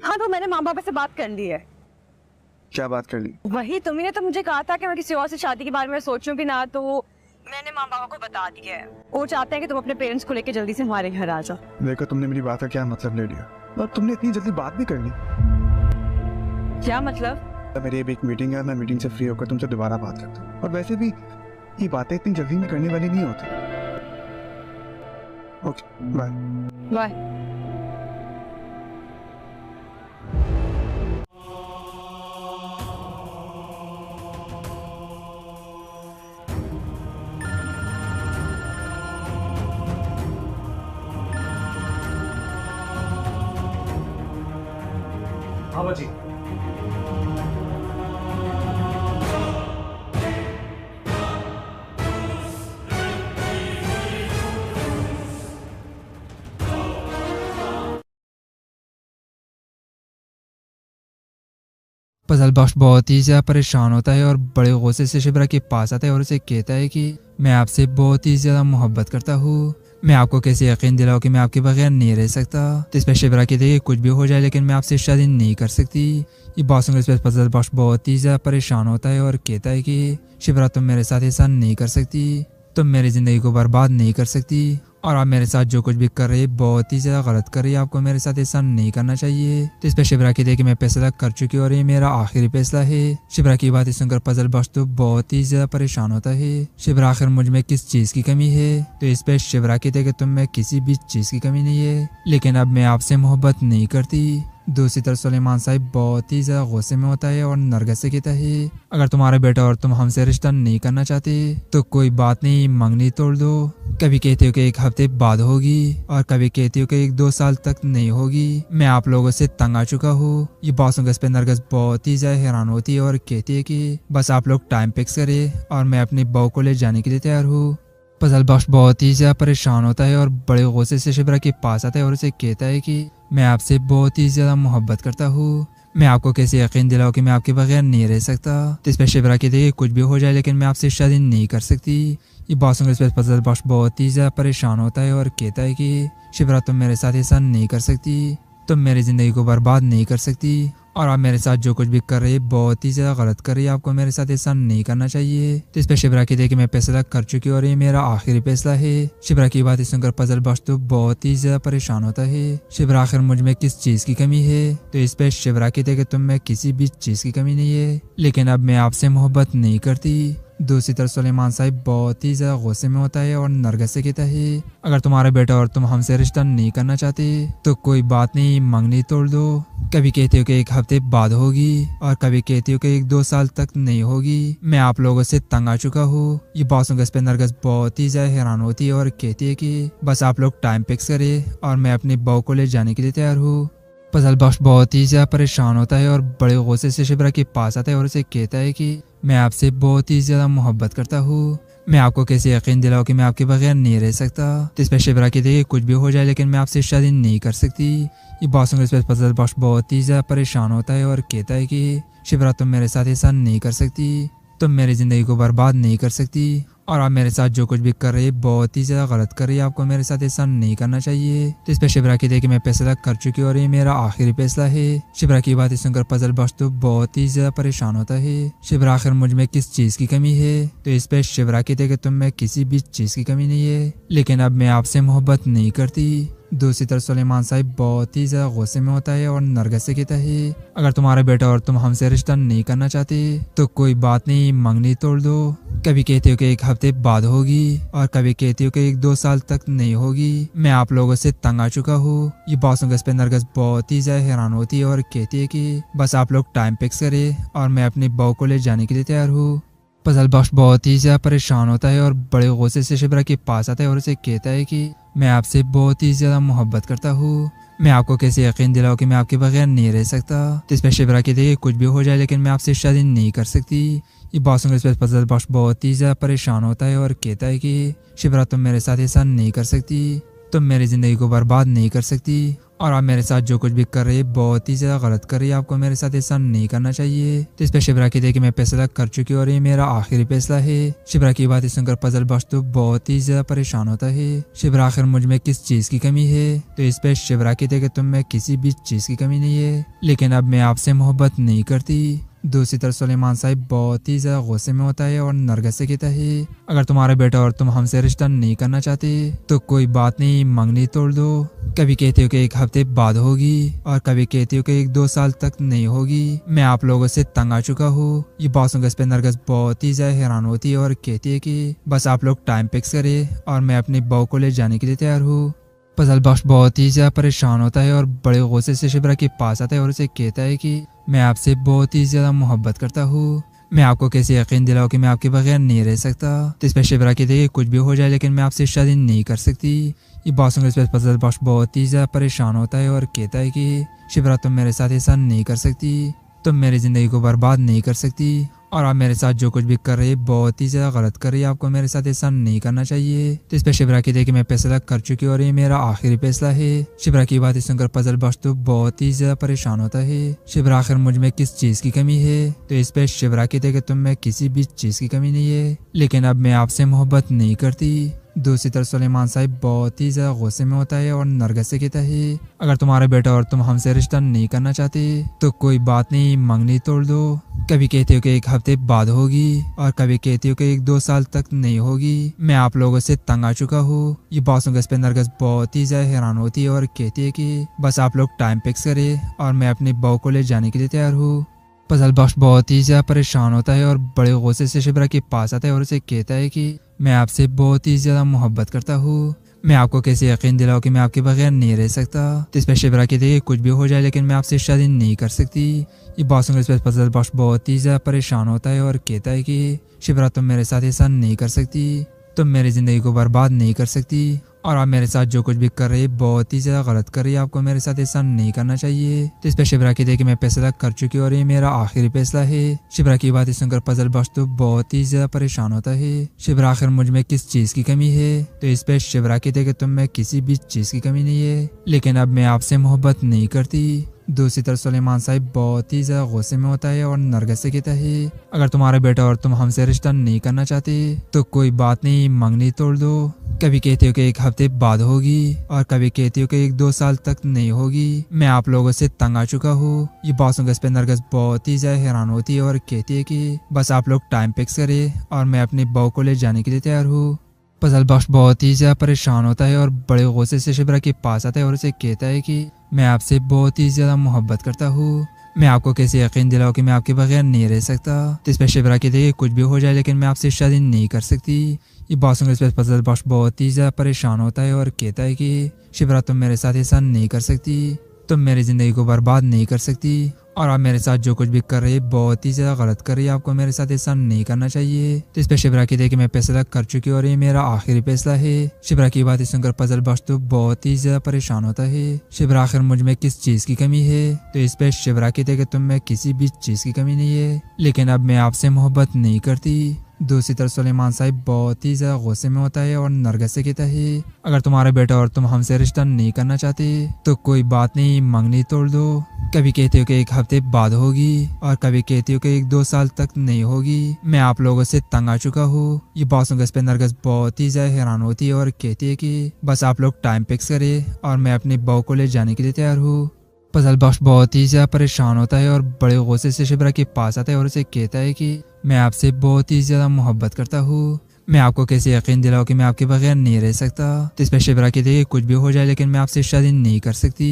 हाँ तो मैंने माँ बाप से बात कर ली है। क्या बात कर ली? वही तुम्ही ने तो मुझे कहा था कि मैं किसी और से शादी के बारे में सोचूं भी ना, तो मैंने माँ बाबा को बता दिया है। वो चाहते हैं कि तुम अपने पेरेंट्स को लेकर जल्दी से हमारे घर आ जाओ। देखो तुमने मेरी बात का क्या मतलब ले लिया और तुमने इतनी जल्दी बात भी कर ली। क्या मतलब? मेरी अभी एक मीटिंग है, मैं मीटिंग से फ्री होकर तुमसे दोबारा बात करता हूँ। और वैसे भी ये बातें इतनी जल्दी में करने वाली नहीं होती। Okay bye. बाय। हाँ बाजी। पजल बख्श बहुत ही ज़्यादा परेशान होता है और बड़े गुस्से से शिबरा के पास आता है और उसे कहता है कि मैं आपसे बहुत ही ज़्यादा मोहब्बत करता हूँ। मैं आपको कैसे यकीन दिलाऊं कि मैं आपके बगैर नहीं रह सकता। तो इस पर शिबरा कहती है कि कुछ भी हो जाए लेकिन मैं आपसे शादी नहीं कर सकती। ये बात सुनकर इस पर पजल बख्श बहुत ही ज़्यादा परेशान होता है और कहता है कि शिबरा तुम मेरे साथ ऐसा नहीं कर सकती, तुम मेरी ज़िंदगी को बर्बाद नहीं कर सकती और आप मेरे साथ जो कुछ भी कर रही है बहुत ही ज़्यादा गलत कर रही है। आपको मेरे साथ ऐसा नहीं करना चाहिए। तो इस पर शिबरा कहती है कि मैं फैसला कर चुकी हूँ और ये मेरा आखिरी फैसला है। शिबरा की बात सुनकर पजल बख्श तो बहुत ही ज़्यादा परेशान होता है। शिबरा आखिर मुझ में किस चीज़ की कमी है? तो इस पर शिबरा कहती है कि तुम में किसी भी चीज़ की कमी नहीं है, लेकिन अब मैं आपसे मोहब्बत नहीं करती। दूसरी तरफ सुलेमान साहब बहुत ही ज्यादा गुस्से में होता है और नरगिस से कहता है अगर तुम्हारा बेटा और तुम हमसे रिश्ता नहीं करना चाहते तो कोई बात नहीं, मंगनी तोड़ दो। कभी कहती हो कि 1 हफ्ते बाद होगी और कभी कहती हो कि 1-2 साल तक नहीं होगी। मैं आप लोगों से तंग आ चुका हूँ। ये बात सुनकर इस पे नरगिस बहुत ही ज्यादा हैरान होती है और कहती है कि बस आप लोग टाइम फिक्स करें और मैं अपनी बहू को ले जाने के लिए तैयार हूँ। पजल बख्श बहुत ही ज्यादा परेशान होता है और बड़े गुस्से से शिबरा के पास आता है और उसे कहता है कि मैं आपसे बहुत ही ज्यादा मोहब्बत करता हूँ। मैं आपको कैसे यकीन दिलाऊं कि मैं आपके बगैर नहीं रह सकता। तो इस पर शिबरा कहती है कि कुछ भी हो जाए लेकिन मैं आपसे शादी नहीं कर सकती। ये बात सुनकर इस पर पजल बख्श बहुत ही ज्यादा परेशान होता है और कहता है कि शिबरा तुम मेरे साथ ऐसा नहीं कर सकती, तुम मेरी जिंदगी को बर्बाद नहीं कर सकती और आप मेरे साथ जो कुछ भी कर रही है बहुत ही ज्यादा गलत कर रही है। आपको मेरे साथ ऐसा नहीं करना चाहिए। तो इस पर शिबरा कहती है कि मैं फैसला कर चुकी हूँ और ये मेरा आखिरी फैसला है। शिबरा की बात सुनकर पजल बख्श तो बहुत ही ज्यादा परेशान होता है। शिबरा आखिर मुझ में किस चीज की कमी है? तो इस पर शिबरा कहती है कि तुम में किसी भी चीज की कमी नहीं है, लेकिन अब मैं आपसे मोहब्बत नहीं करती। दूसरी तरफ सुलेमान साहब बहुत ही ज्यादा गुस्से में होता है और नरगिस से कहता है अगर तुम्हारा बेटा और तुम हमसे रिश्ता नहीं करना चाहते तो कोई बात नहीं, मंगनी तोड़ दो। कभी कहती हो कि 1 हफ्ते बाद होगी और कभी कहती हो कि 1-2 साल तक नहीं होगी। मैं आप लोगों से तंग आ चुका हूँ। ये बात सुनकर इस पे नरगिस बहुत ही ज्यादा हैरान होती है और कहती है कि बस आप लोग टाइम फिक्स करें और मैं अपनी बहू को ले जाने के लिए तैयार हूँ। पजल बख्श बहुत ही ज्यादा परेशान होता है और बड़े गुस्से से शिबरा के पास आता है और उसे कहता है कि मैं आपसे बहुत ही ज्यादा मोहब्बत करता हूँ। मैं आपको कैसे यकीन दिलाऊं कि मैं आपके बगैर नहीं रह सकता। तो इस पर शिबरा कहती है कि कुछ भी हो जाए लेकिन मैं आपसे शादी नहीं कर सकती। ये बात सुनकर इस पर पजल बख्श बहुत ही ज्यादा परेशान होता है और कहता है कि शिबरा तुम मेरे साथ ऐसा नहीं कर सकती, तुम मेरी जिंदगी को बर्बाद नहीं कर सकती और आप मेरे साथ जो कुछ भी कर रही है बहुत ही ज्यादा गलत कर रही है। आपको मेरे साथ ऐसा नहीं करना चाहिए। तो इस पर शिबरा कहती है कि मैं फैसला कर चुकी हूँ और ये मेरा आखिरी फैसला है। शिबरा की बात सुनकर पजल बख्श तो बहुत ही ज्यादा परेशान होता है। शिबरा आखिर मुझ में किस चीज की कमी है? तो इस पर शिबरा कहती है कि तुम में किसी भी चीज की कमी नहीं है, लेकिन अब मैं आपसे मोहब्बत नहीं करती। दूसरी तरफ सुलेमान साहब बहुत ही ज्यादा गुस्से में होता है और नरगिस से कहता है अगर तुम्हारा बेटा और तुम हमसे रिश्ता नहीं करना चाहते तो कोई बात नहीं, मंगनी तोड़ दो। कभी कहती हो कि 1 हफ्ते बाद होगी और कभी कहती हो कि 1-2 साल तक नहीं होगी। मैं आप लोगों से तंग आ चुका हूँ। ये बात सुनकर इस पे नरगिस बहुत ही ज्यादा हैरान होती है और कहती है कि बस आप लोग टाइम फिक्स करें और मैं अपनी बहू को ले जाने के लिए तैयार हूँ। पजल बख्श बहुत ही ज्यादा परेशान होता है और बड़े गुस्से से शिबरा के पास आता है और उसे कहता है कि मैं आपसे बहुत ही ज्यादा मोहब्बत करता हूँ। मैं आपको कैसे यकीन दिलाऊं कि मैं आपके बगैर नहीं रह सकता। तो इस पर शिबरा कहती है कि कुछ भी हो जाए लेकिन मैं आपसे शादी नहीं कर सकती। ये बात सुनकर इस पर पजल बख्श बहुत ही ज्यादा परेशान होता है और कहता है कि शिबरा तुम मेरे साथ ऐसा नहीं कर सकती, तुम मेरी जिंदगी को बर्बाद नहीं कर सकती और आप मेरे साथ जो कुछ भी कर रही है बहुत ही ज्यादा गलत कर रही है। आपको मेरे साथ ऐसा नहीं करना चाहिए। तो इस पे शिबरा कहती है कि मैं फैसला कर चुकी हूँ और ये मेरा आखिरी फैसला है। शिबरा की बात सुनकर पजल बख्श तो बहुत ही ज्यादा परेशान होता है। शिबरा आखिर मुझ में किस चीज की कमी है? तो इस पे शिबरा कहती है कि तुम में किसी भी चीज की कमी नहीं है, लेकिन अब मैं आपसे मोहब्बत नहीं करती। दूसरी तरफ सुलेमान साहब बहुत ही ज्यादा गुस्से में होता है और नरगिस से कहता है अगर तुम्हारा बेटा और तुम हमसे रिश्ता नहीं करना चाहते तो कोई बात नहीं, मंगनी तोड़ दो। कभी कहते हो कि 1 हफ्ते बाद होगी और कभी कहते हो कि 1-2 साल तक नहीं होगी। मैं आप लोगों से तंग आ चुका हूँ। ये बात सुनकर इस पे नरगिस बहुत ही ज्यादा हैरान होती है और कहती है कि बस आप लोग टाइम फिक्स करें और मैं अपनी बहू को ले जाने के लिए तैयार हूँ। पजल बख्श बहुत ही ज्यादा परेशान होता है और बड़े गुस्से से शिबरा के पास आता है और उसे कहता है कि मैं आपसे बहुत ही ज्यादा मोहब्बत करता हूँ। मैं आपको कैसे यकीन दिलाऊं कि मैं आपके बगैर नहीं रह सकता। तो इस पर शिबरा कहती है कि कुछ भी हो जाए लेकिन मैं आपसे शादी नहीं कर सकती। ये बात सुनकर इस पर पजल बख्श बहुत ही ज्यादा परेशान होता है और कहता है कि शिबरा तुम मेरे साथ ऐसा नहीं कर सकती, तुम मेरी जिंदगी को बर्बाद नहीं कर सकती और आप मेरे साथ जो कुछ भी कर रही है बहुत ही ज्यादा गलत कर रही है। आपको मेरे साथ ऐसा नहीं करना चाहिए। तो इस पे शिबरा कहती है कि मैं फैसला कर चुकी हूँ और ये मेरा आखिरी फैसला है। शिबरा की बात सुनकर पजल बख्श तो बहुत ही ज्यादा परेशान होता है। शिबरा आखिर मुझ में किस चीज की कमी है? तो इस पे शिबरा कहती है कि तुम में किसी भी चीज की कमी नहीं है, लेकिन अब मैं आपसे मोहब्बत नहीं करती। दूसरी तरफ सुलेमान साहब बहुत ही ज्यादा गुस्से में होता है और नरगिस से कहता है अगर तुम्हारा बेटा और तुम हमसे रिश्ता नहीं करना चाहते तो कोई बात नहीं, मंगनी तोड़ दो। कभी कहते हो कि 1 हफ्ते बाद होगी और कभी कहते हो कि 1-2 साल तक नहीं होगी। मैं आप लोगों से तंग आ चुका हूँ। ये बात सुनकर इस पे नरगिस बहुत ही ज्यादा हैरान होती है और कहती है कि बस आप लोग टाइम फिक्स करें और मैं अपनी बहू को ले जाने के लिए तैयार हूँ। पजल बख्श बहुत ही ज्यादा परेशान होता है और बड़े गुस्से से शिबरा के पास आता है और उसे कहता है कि मैं आपसे बहुत ही ज्यादा मोहब्बत करता हूँ। मैं आपको कैसे यकीन दिलाऊं कि मैं आपके बगैर नहीं रह सकता। तो इस पर शिबरा कहती है कि कुछ भी हो जाए लेकिन मैं आपसे शादी नहीं कर सकती। ये बात सुनकर इस पर पजल बख्श बहुत ही ज्यादा परेशान होता है और कहता है कि शिबरा तुम मेरे साथ ऐसा नहीं कर सकती, तुम मेरी जिंदगी को बर्बाद नहीं कर सकती और आप मेरे साथ जो कुछ भी कर रही है बहुत ही ज्यादा गलत कर रही है। आपको मेरे साथ ऐसा नहीं करना चाहिए। तो इस पे शिबरा कहती है कि मैं फैसला कर चुकी हूँ और ये मेरा आखिरी फैसला है। शिबरा की बात सुनकर पजल बख्श तो बहुत ही ज्यादा परेशान होता है। शिबरा आखिर मुझ में किस चीज की कमी है? तो इस पे शिबरा कहती है कि तुम में किसी भी चीज की कमी नहीं है, लेकिन अब मैं आपसे मोहब्बत नहीं करती। दूसरी तरफ सुलेमान साहब बहुत ही ज्यादा गुस्से में होता है और नरगिस से कहता है अगर तुम्हारा बेटा और तुम हमसे रिश्ता नहीं करना चाहते तो कोई बात नहीं, मंगनी तोड़ दो। कभी कहते हो कि 1 हफ्ते बाद होगी और कभी कहते हो कि 1-2 साल तक नहीं होगी। मैं आप लोगों से तंग आ चुका हूँ। ये बात सुनकर इस पे नरगिस बहुत ही ज्यादा हैरान होती है और कहती है कि बस आप लोग टाइम फिक्स करें और मैं अपनी बहू को ले जाने के लिए तैयार हूँ। पजल बख्श बहुत ही ज्यादा परेशान होता है और बड़े गुस्से से शिबरा के पास आता है और उसे कहता है कि मैं आपसे बहुत ही ज्यादा मोहब्बत करता हूँ। मैं आपको कैसे यकीन दिलाऊं कि मैं आपके बगैर नहीं रह सकता। तो इस पर शिबरा कहती है कि कुछ भी हो जाए लेकिन मैं आपसे शादी नहीं कर सकती। ये बात सुनकर इस पर पजल बख्श बहुत ही ज्यादा परेशान होता है और कहता है कि शिबरा तुम मेरे साथ ऐसा नहीं कर सकती, तुम मेरी जिंदगी को बर्बाद नहीं कर सकती और आप मेरे साथ जो कुछ भी कर रही है बहुत ही ज्यादा गलत कर रही है। आपको मेरे साथ ऐसा नहीं करना चाहिए। तो इस पे शिबरा कहती है कि मैं फैसला कर चुकी हूँ और ये मेरा आखिरी फैसला है। शिबरा की बात सुनकर पजल बख्श तो बहुत ही ज्यादा परेशान होता है। शिबरा आखिर मुझ में किस चीज की कमी है? तो इस पे शिबरा कहती है कि तुम में किसी भी चीज की कमी नहीं है, लेकिन अब मैं आपसे मोहब्बत नहीं करती। दूसरी तरफ सुलेमान साहब बहुत ही ज्यादा गुस्से में होता है और नरगिस से कहता है अगर तुम्हारा बेटा और तुम हमसे रिश्ता नहीं करना चाहते तो कोई बात नहीं, मंगनी तोड़ दो। कभी कहते हो कि 1 हफ्ते बाद होगी और कभी कहते हो कि 1-2 साल तक नहीं होगी। मैं आप लोगों से तंग आ चुका हूँ। ये बात सुनकर इस पे नरगिस बहुत ही ज्यादा हैरान होती है और कहती है कि बस आप लोग टाइम फिक्स करें और मैं अपनी बहू को ले जाने के लिए तैयार हूँ। पजल बख्श बहुत ही ज्यादा परेशान होता है और बड़े गुस्से से शिबरा के पास आता है और उसे कहता है कि मैं आपसे बहुत ही ज्यादा मोहब्बत करता हूँ। मैं आपको कैसे यकीन दिलाऊं कि मैं आपके बगैर नहीं रह सकता। तो इस पर शिबरा कहती है कि कुछ भी हो जाए लेकिन मैं आपसे शादी नहीं कर सकती।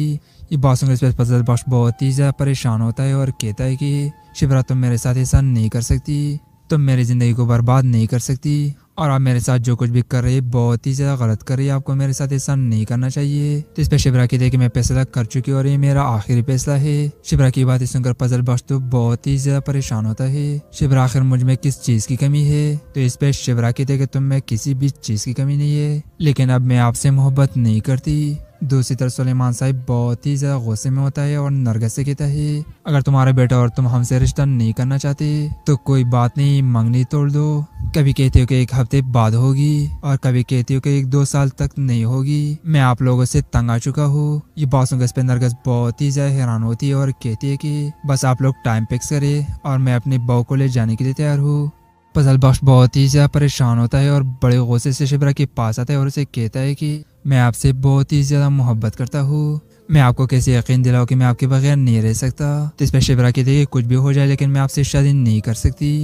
ये बात सुनकर इस पर पजल बख्श बहुत ही ज्यादा परेशान होता है और कहता है कि शिबरा तुम मेरे साथ ऐसा नहीं कर सकती, तुम मेरी जिंदगी को बर्बाद नहीं कर सकती और आप मेरे साथ जो कुछ भी कर रही है बहुत ही ज्यादा गलत कर रही है। आपको मेरे साथ ऐसा नहीं करना चाहिए। तो इस पे शिबरा कहती है कि मैं फैसला कर चुकी हूँ और ये मेरा आखिरी फैसला है। शिबरा की बात सुनकर पजल बख्श तो बहुत ही ज्यादा परेशान होता है। शिबरा आखिर मुझ में किस चीज की कमी है? तो इस पे शिबरा कहती है कि तुम में किसी भी चीज की कमी नहीं है, लेकिन अब मैं आपसे मोहब्बत नहीं करती। दूसरी तरफ सुलेमान साहब बहुत ही ज्यादा गुस्से में होता है और नरगिस से कहता है, अगर तुम्हारा बेटा और तुम हमसे रिश्ता नहीं करना चाहते तो कोई बात नहीं, मंगनी तोड़ दो। कभी कहते हो कि 1 हफ्ते बाद होगी और कभी कहते हो कि 1-2 साल तक नहीं होगी। मैं आप लोगों से तंग आ चुका हूँ। ये बात सुनकर इस पे नरगिस बहुत ही ज्यादा हैरान होती है और कहती है कि बस आप लोग टाइम फिक्स करें और मैं अपनी बहू को ले जाने के लिए तैयार हूँ। फजल बख्श बहुत ही ज्यादा परेशान होता है और बड़े गुस्से से शिबरा के पास आता है और उसे कहता है कि मैं आपसे बहुत ही ज्यादा मोहब्बत करता हूँ। मैं आपको कैसे यकीन दिलाऊं कि मैं आपके बगैर नहीं रह सकता। तो इस पर शिबरा कहती है कुछ भी हो जाए लेकिन मैं आपसे शादी नहीं कर सकती।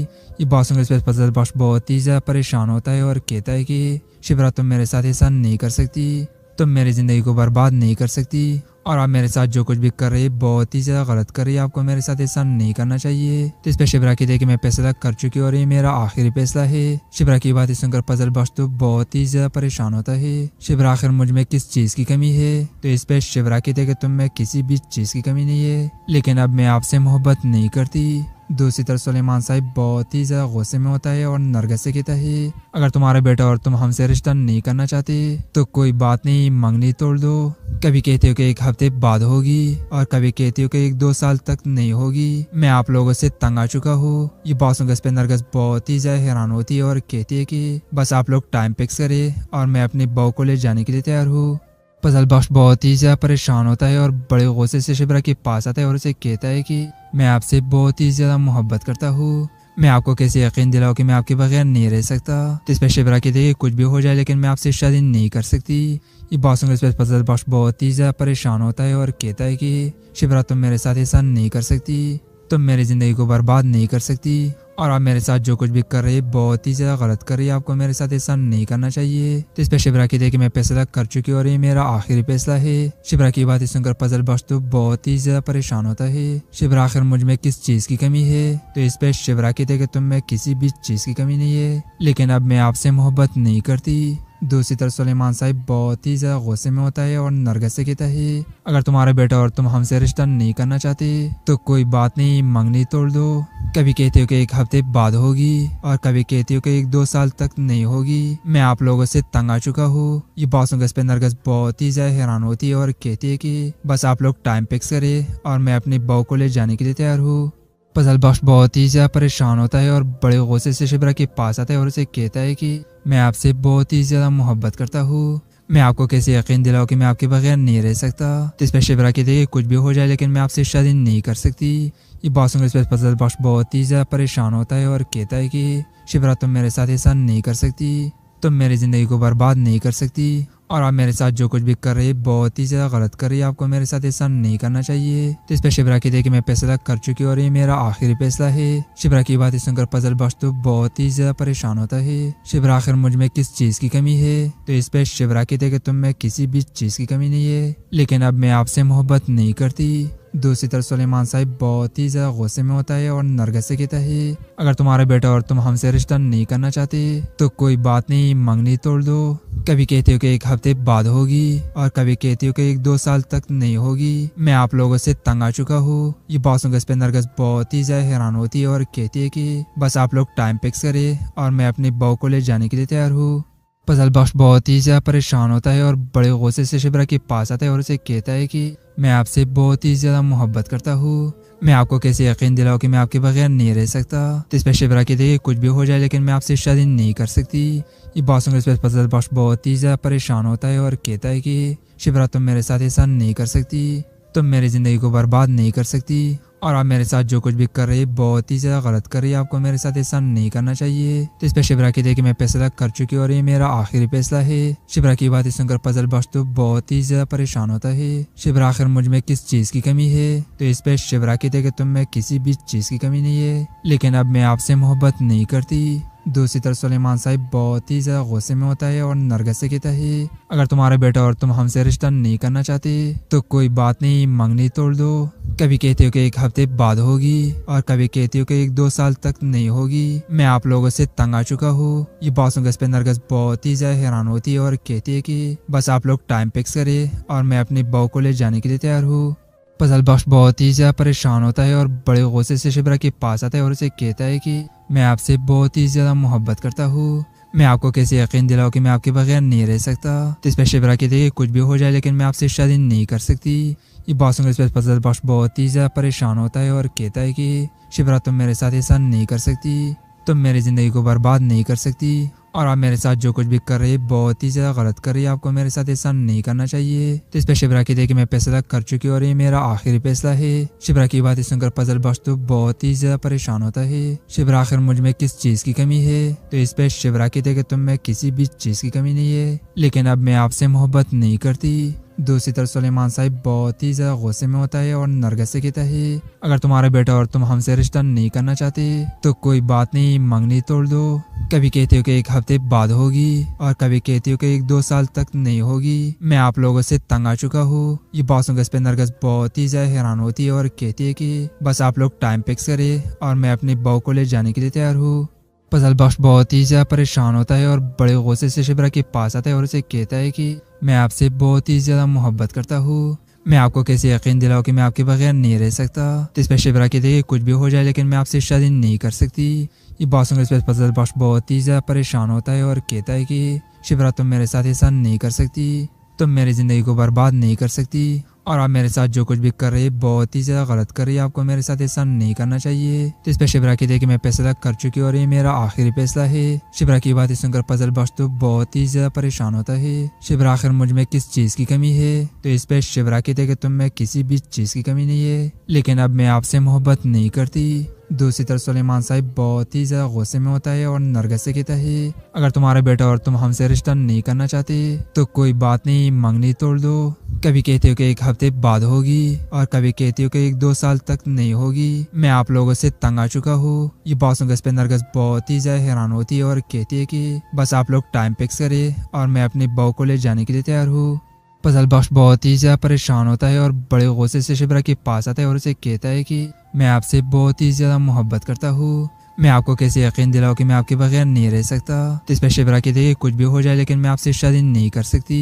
ये बात सुनकर इस पर फजल बख्श बहुत ही ज्यादा परेशान होता है और कहता है कि शिबरा तुम मेरे साथ ऐसा नहीं कर सकती, तुम मेरी जिंदगी को बर्बाद नहीं कर सकती और आप मेरे साथ जो कुछ भी कर रही है बहुत ही ज्यादा गलत कर रही है। आपको मेरे साथ ऐसा नहीं करना चाहिए। तो इस पे शिबरा कहती है कि मैं फैसला कर चुकी हूँ और ये मेरा आखिरी फैसला है। शिबरा की बात सुनकर फजल बख्श तो बहुत ही ज्यादा परेशान होता है। शिबरा आखिर मुझ में किस चीज की कमी है? तो इस पे शिबरा कहती है कि तुम में किसी भी चीज की कमी नहीं है, लेकिन अब मैं आपसे मोहब्बत नहीं करती। दूसरी तरफ सुलेमान साहब बहुत ही ज्यादा गुस्से में होता है और नरगिस से कहता है, अगर तुम्हारा बेटा और तुम हमसे रिश्ता नहीं करना चाहते तो कोई बात नहीं, मंगनी तोड़ दो। कभी कहते हो कि 1 हफ्ते बाद होगी और कभी कहते हो कि 1-2 साल तक नहीं होगी। मैं आप लोगों से तंग आ चुका हूँ। ये बात सुनकर इस पे नरगिस बहुत ही ज्यादा हैरान होती है और कहती है कि बस आप लोग टाइम फिक्स करें और मैं अपनी बहू को ले जाने के लिए तैयार हूँ। फजल बख्श बहुत ही ज्यादा परेशान होता है और बड़े गुस्से से शिबरा के पास आता है और उसे कहता है कि मैं आपसे बहुत ही ज्यादा मोहब्बत करता हूँ। मैं आपको कैसे यकीन दिलाऊं कि मैं आपके बगैर नहीं रह सकता। तो इस पर शिबरा कहती है कुछ भी हो जाए लेकिन मैं आपसे शादी नहीं कर सकती। ये बात सुनकर इस पर फजल बख्श बहुत ही ज्यादा परेशान होता है और कहता है कि शिबरा तुम मेरे साथ ऐसा नहीं कर सकती, तुम मेरी जिंदगी को बर्बाद नहीं कर सकती और आप मेरे साथ जो कुछ भी कर रही है बहुत ही ज्यादा गलत कर रही है। आपको मेरे साथ ऐसा नहीं करना चाहिए। तो इस पे शिबरा कहती है कि मैं फैसला कर चुकी हूँ और ये मेरा आखिरी फैसला है। शिबरा की बात सुनकर फजल बख्श तो बहुत ही ज्यादा परेशान होता है। शिबरा आखिर मुझ में किस चीज की कमी है? तो इस पे शिबरा कहती है कि तुम में किसी भी चीज की कमी नहीं है, लेकिन अब मैं आपसे मोहब्बत नहीं करती। दूसरी तरफ सुलेमान साहब बहुत ही ज्यादा गुस्से में होता है और नरगिस से कहता है, अगर तुम्हारा बेटा और तुम हमसे रिश्ता नहीं करना चाहते तो कोई बात नहीं, मंगनी तोड़ दो। कभी कहते हो कि 1 हफ्ते बाद होगी और कभी कहते हो कि 1-2 साल तक नहीं होगी। मैं आप लोगों से तंग आ चुका हूँ। ये बात सुनकर इस पे नरगिस बहुत ही ज्यादा हैरान होती है और कहती है कि बस आप लोग टाइम फिक्स करें और मैं अपनी बहू को ले जाने के लिए तैयार हूँ। फजल बख्श बहुत ही ज्यादा परेशान होता है और बड़े गुस्से से शिबरा के पास आता है और उसे कहता है कि मैं आपसे बहुत ही ज्यादा मोहब्बत करता हूँ। मैं आपको कैसे यकीन दिलाऊं कि मैं आपके बगैर नहीं रह सकता। तो इस पर शिबरा कहती है कुछ भी हो जाए लेकिन मैं आपसे शादी नहीं कर सकती। ये बात सुनकर इस पर फजल बख्श बहुत ही ज्यादा परेशान होता है और कहता है कि शिबरा तुम मेरे साथ ऐसा नहीं कर सकती, तुम मेरी जिंदगी को बर्बाद नहीं कर सकती और आप मेरे साथ जो कुछ भी कर रही है बहुत ही ज्यादा गलत कर रही है। आपको मेरे साथ ऐसा नहीं करना चाहिए। तो इस पे शिबरा कहती है कि मैं फैसला कर चुकी हूँ और ये मेरा आखिरी फैसला है। शिबरा की बात सुनकर फजल बख्श तो बहुत ही ज्यादा परेशान होता है। शिबरा आखिर मुझ में किस चीज की कमी है? तो इस पे शिबरा कहती है कि तुम में किसी भी चीज की कमी नहीं है, लेकिन अब मैं आपसे मोहब्बत नहीं करती। दूसरी तरफ सुलेमान साहब बहुत ही ज्यादा गुस्से में होता है और नरगिस से कहता है, अगर तुम्हारा बेटा और तुम हमसे रिश्ता नहीं करना चाहते तो कोई बात नहीं, मंगनी तोड़ दो। कभी कहते हो कि 1 हफ्ते बाद होगी और कभी कहते हो कि 1-2 साल तक नहीं होगी। मैं आप लोगों से तंग आ चुका हूँ। ये बात सुनकर इस पे नरगिस बहुत ही ज्यादा हैरान होती है और कहती है कि बस आप लोग टाइम फिक्स करें और मैं अपनी बहू को ले जाने के लिए तैयार हूँ। फजल बख्श बहुत ही ज्यादा परेशान होता है और बड़े गुस्से से शिबरा के पास आता है और उसे कहता है कि मैं आपसे बहुत ही ज्यादा मोहब्बत करता हूँ। मैं आपको कैसे यकीन दिलाऊं कि मैं आपके बगैर नहीं रह सकता। तो इस पर शिबरा कहती है कुछ भी हो जाए लेकिन मैं आपसे शादी नहीं कर सकती। ये बात सुनकर इस पर फजल बख्श बहुत ही ज्यादा परेशान होता है और कहता है कि शिबरा तुम मेरे साथ ऐसा नहीं कर सकती, तुम मेरी जिंदगी को बर्बाद नहीं कर सकती और आप मेरे साथ जो कुछ भी कर रही है बहुत ही ज्यादा गलत कर रही है। आपको मेरे साथ ऐसा नहीं करना चाहिए। तो इस पे शिबरा कहती है कि मैं फैसला कर चुकी हूँ और ये मेरा आखिरी फैसला है। शिबरा की बात सुनकर फजल बख्श तो बहुत ही ज्यादा परेशान होता है। शिबरा आखिर मुझ में किस चीज की कमी है? तो इस पे शिबरा कहती है कि तुम में किसी भी चीज की कमी नहीं है, लेकिन अब मैं आपसे मोहब्बत नहीं करती। दूसरी तरफ सुलेमान साहब बहुत ही ज्यादा गुस्से में होता है और नरगिस से कहता है, अगर तुम्हारा बेटा और तुम हमसे रिश्ता नहीं करना चाहते तो कोई बात नहीं, मंगनी तोड़ दो। कभी कहते हो कि 1 हफ्ते बाद होगी और कभी कहते हो कि 1-2 साल तक नहीं होगी। मैं आप लोगों से तंग आ चुका हूँ। ये बात सुनकर इस पे नरगिस बहुत ही ज्यादा हैरान होती है और कहती है कि बस आप लोग टाइम फिक्स करें और मैं अपनी बहू को ले जाने के लिए तैयार हूँ। फजल बख्श बहुत ही ज्यादा परेशान होता है और बड़े गुस्से से शिबरा के पास आता है और उसे कहता है कि मैं आपसे बहुत ही ज्यादा मोहब्बत करता हूँ। मैं आपको कैसे यकीन दिलाऊं कि मैं आपके बगैर नहीं रह सकता। तो इस पे शिबरा कहती है कि कुछ भी हो जाए लेकिन मैं आपसे शादी नहीं कर सकती। ये बात सुनकर इस पे फजल बख्श बहुत ही ज्यादा परेशान होता है और कहता है कि शिबरा तुम मेरे साथ ऐसा नहीं कर सकती, तुम मेरी जिंदगी को बर्बाद नहीं कर सकती और आप मेरे साथ जो कुछ भी कर रही है बहुत ही ज्यादा गलत कर रही है, आपको मेरे साथ ऐसा नहीं करना चाहिए। तो इस पे शिबरा कहती है कि मैं फैसला कर चुकी और ये मेरा आखिरी फैसला है। शिबरा की बात सुनकर फजल बख्श तो बहुत ही ज्यादा परेशान होता है। शिबरा आखिर मुझ में किस चीज की कमी है? तो इस पे शिबरा कहती है कि तुम में किसी भी चीज की कमी नहीं है, लेकिन अब मैं आपसे मोहब्बत नहीं करती। दूसरी तरफ सुलेमान साहब बहुत ही ज्यादा गुस्से में होता है और नरगिस से कहता है अगर तुम्हारा बेटा और तुम हमसे रिश्ता नहीं करना चाहते तो कोई बात नहीं, मंगनी तोड़ दो। कभी कहते हो कि 1 हफ्ते बाद होगी और कभी कहते हो कि 1-2 साल तक नहीं होगी। मैं आप लोगों से तंग आ चुका हूँ। ये बात सुनकर इस पे नरगिस बहुत ही ज्यादा हैरान होती है और कहती है कि बस आप लोग टाइम फिक्स करें और मैं अपनी बहू को ले जाने के लिए तैयार हूँ। फजल बख्श बहुत ही ज्यादा परेशान होता है और बड़े गुस्से से शिबरा के पास आता है और उसे कहता है कि मैं आपसे बहुत ही ज्यादा मोहब्बत करता हूँ। मैं आपको कैसे यकीन दिलाऊं कि मैं आपके बगैर नहीं रह सकता। तो इस पर शिबरा कहती है कि कुछ भी हो जाए लेकिन मैं आपसे शादी नहीं कर सकती। ये बात सुनकर इस पर फजल बख्श बहुत ही ज्यादा परेशान होता है और कहता है कि शिबरा तुम मेरे साथ ऐसा नहीं कर सकती, तुम मेरी जिंदगी को बर्बाद नहीं कर सकती और आप मेरे साथ जो कुछ भी कर रही है बहुत ही ज्यादा गलत कर रही है, आपको मेरे साथ ऐसा नहीं करना चाहिए। तो इस पे शिबरा कहती है कि मैं फैसला कर चुकी और ये मेरा आखिरी फैसला है। शिबरा की बात सुनकर फजल बख्श तो बहुत ही ज्यादा परेशान होता है। शिबरा आखिर मुझ में किस चीज की कमी है? तो इस पे शिबरा कहती है कि तुम में किसी भी चीज की कमी नहीं है, लेकिन अब मैं आपसे मोहब्बत नहीं करती। दूसरी तरफ सुलेमान साहब बहुत ही ज्यादा गुस्से में होता है और नरगिस से कहता है अगर तुम्हारा बेटा और तुम हमसे रिश्ता नहीं करना चाहते तो कोई बात नहीं, मंगनी तोड़ दो। कभी कहते हो कि 1 हफ्ते बाद होगी और कभी कहते हो कि 1-2 साल तक नहीं होगी। मैं आप लोगों से तंग आ चुका हूँ। ये बात सुनकर इस पे नरगिस बहुत ही ज्यादा हैरान होती है और कहती है कि बस आप लोग टाइम फिक्स करें और मैं अपनी बहू को ले जाने के लिए तैयार हूँ। फजल बख्श बहुत ही ज्यादा परेशान होता है और बड़े गुस्से से शिबरा के पास आता है और उसे कहता है कि मैं आपसे बहुत ही ज्यादा मोहब्बत करता हूँ। मैं आपको कैसे यकीन दिलाऊं कि मैं आपके बगैर नहीं रह सकता। तो इस पर शिबरा कहती है कि कुछ भी हो जाए लेकिन मैं आपसे शादी नहीं कर सकती।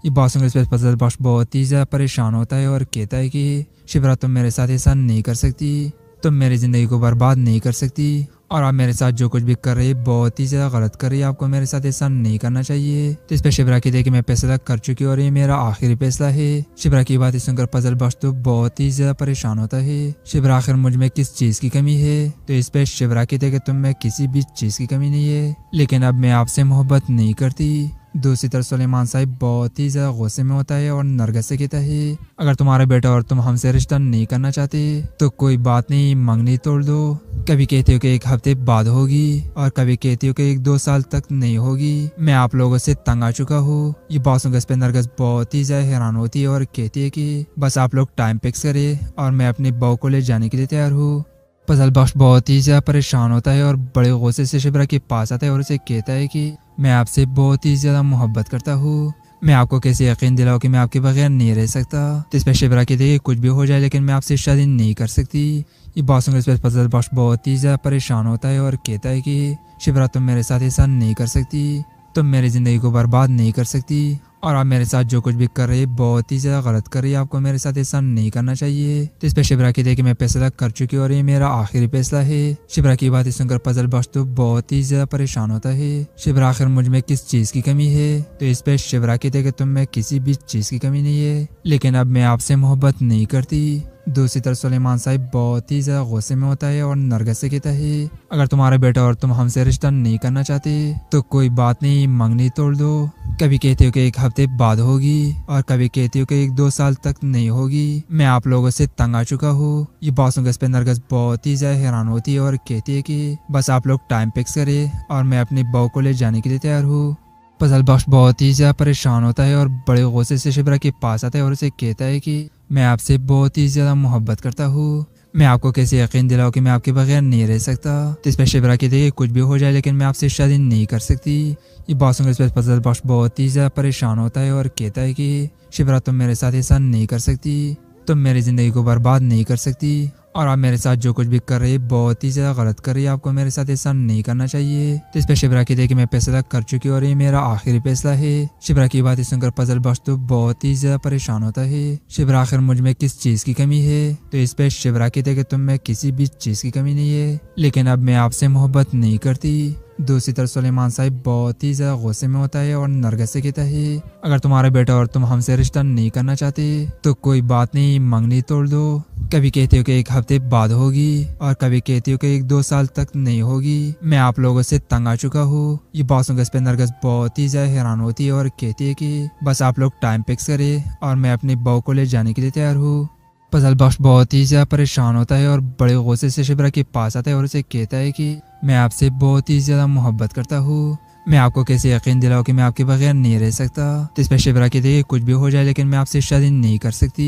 ये बात सुनकर इस पर फजल बख्श बहुत ही ज्यादा परेशान होता है और कहता है कि शिबरा तुम मेरे साथ ऐसा नहीं कर सकती, तुम मेरी जिंदगी को बर्बाद नहीं कर सकती और आप मेरे साथ जो कुछ भी कर रही है बहुत ही ज्यादा गलत कर रही है, आपको मेरे साथ ऐसा नहीं करना चाहिए। तो इस पे शिबरा कहती है कि मैं फैसला कर चुकी और ये मेरा आखिरी फैसला है। शिबरा की बात सुनकर फजल बख्श तो बहुत ही ज्यादा परेशान होता है। शिबरा आखिर मुझ में किस चीज की कमी है? तो इस पे शिबरा कहती है कि तुम में किसी भी चीज की कमी नहीं है, लेकिन अब मैं आपसे मोहब्बत नहीं करती। दूसरी तरफ सुलेमान साहब बहुत ही ज्यादा गुस्से में होता है और नरगिस से कहता है अगर तुम्हारा बेटा और तुम हमसे रिश्ता नहीं करना चाहते तो कोई बात नहीं, मंगनी तोड़ दो। कभी कहते हो कि 1 हफ्ते बाद होगी और कभी कहते हो कि 1-2 साल तक नहीं होगी। मैं आप लोगों से तंग आ चुका हूँ। ये बात सुनकर इस पे नरगिस बहुत ही ज्यादा हैरान होती है और कहती है कि बस आप लोग टाइम फिक्स करें और मैं अपनी बहू को ले जाने के लिए तैयार हूँ। फजल बख्श बहुत ही ज्यादा परेशान होता है और बड़े गुस्से से शिबरा के पास आता है और उसे कहता है कि मैं आपसे बहुत ही ज्यादा मोहब्बत करता हूँ। मैं आपको कैसे यकीन दिलाऊं कि मैं आपके बगैर नहीं रह सकता। तो इस पर शिबरा कहती है कि कुछ भी हो जाए लेकिन मैं आपसे शादी नहीं कर सकती। ये बात सुनकर इस पर फजल बख्श बहुत ही ज्यादा परेशान होता है और कहता है कि शिबरा तुम मेरे साथ ऐसा नहीं कर सकती, तुम मेरी जिंदगी को बर्बाद नहीं कर सकती और आप मेरे साथ जो कुछ भी कर रही है बहुत ही ज्यादा गलत कर रही है, आपको मेरे साथ ऐसा नहीं करना चाहिए। तो इस पे शिबरा कहती है कि मैं फैसला कर चुकी और ये मेरा आखिरी फैसला है। शिबरा की बात सुनकर फजल बख्श तो बहुत ही ज्यादा परेशान होता है। शिबरा आखिर मुझ में किस चीज की कमी है? तो इस पे शिबरा कहती है कि तुम में किसी भी चीज की कमी नहीं है, लेकिन अब मैं आपसे मोहब्बत नहीं करती। दूसरी तरफ सुलेमान साहब बहुत ही ज्यादा गुस्से में होता है और नरगिस से कहता है अगर तुम्हारा बेटा और तुम हमसे रिश्ता नहीं करना चाहते तो कोई बात नहीं, मंगनी तोड़ दो। कभी कहते हो कि 1 हफ्ते बाद होगी और कभी कहते हो कि 1-2 साल तक नहीं होगी। मैं आप लोगों से तंग आ चुका हूँ। ये बात सुनकर इस पे नरगिस बहुत ही ज्यादा हैरान होती है और कहती है कि बस आप लोग टाइम फिक्स करें और मैं अपनी बहू को ले जाने के लिए तैयार हूँ। फजल बख्श बहुत ही ज्यादा परेशान होता है और बड़े गुस्से से शिबरा के पास आता है और उसे कहता है कि मैं आपसे बहुत ही ज्यादा मोहब्बत करता हूँ। मैं आपको कैसे यकीन दिलाऊं कि मैं आपके बगैर नहीं रह सकता। तो इस पर शिबरा कहती है कि कुछ भी हो जाए लेकिन मैं आपसे शादी नहीं कर सकती। ये बात सुनकर इस पर फजल बख्श बहुत ही ज्यादा परेशान होता है और कहता है कि शिबरा तुम मेरे साथ ऐसा नहीं कर सकती, तुम मेरी जिंदगी को बर्बाद नहीं कर सकती और आप मेरे साथ जो कुछ भी कर रही है बहुत ही ज्यादा गलत कर रही है, आपको मेरे साथ ऐसा नहीं करना चाहिए। तो इस पे शिबरा कहती है कि मैं फैसला कर चुकी और ये मेरा आखिरी फैसला है। शिबरा की बात सुनकर फजल बख्श तो बहुत ही ज्यादा परेशान होता है। शिबरा आखिर मुझ में किस चीज की कमी है? तो इस पे शिबरा कहती है कि तुम में किसी भी चीज की कमी नहीं है, लेकिन अब मैं आपसे मोहब्बत नहीं करती। दूसरी तरफ सुलेमान साहब बहुत ही ज्यादा गुस्से में होता है और नरगिस से कहता है, अगर तुम्हारा बेटा और तुम हमसे रिश्ता नहीं करना चाहते तो कोई बात नहीं, मंगनी तोड़ दो। कभी कहते हो कि 1 हफ्ते बाद होगी और कभी कहते हो कि 1-2 साल तक नहीं होगी। मैं आप लोगों से तंग आ चुका हूँ। ये बात सुनकर इस पे नरगिस बहुत ही ज्यादा हैरान होती है और कहती है कि बस आप लोग टाइम फिक्स करें और मैं अपनी बहू को ले जाने के लिए तैयार हूँ। फजल बख्श बहुत ही ज्यादा परेशान होता है और बड़े गुस्से से शिबरा के पास आता है और उसे कहता है कि मैं आपसे बहुत ही ज्यादा मोहब्बत करता हूँ। मैं आपको कैसे यकीन दिलाऊं कि मैं आपके बगैर नहीं रह सकता। तो इस पर शिबरा कहती है कुछ भी हो जाए लेकिन मैं आपसे शादी नहीं कर सकती।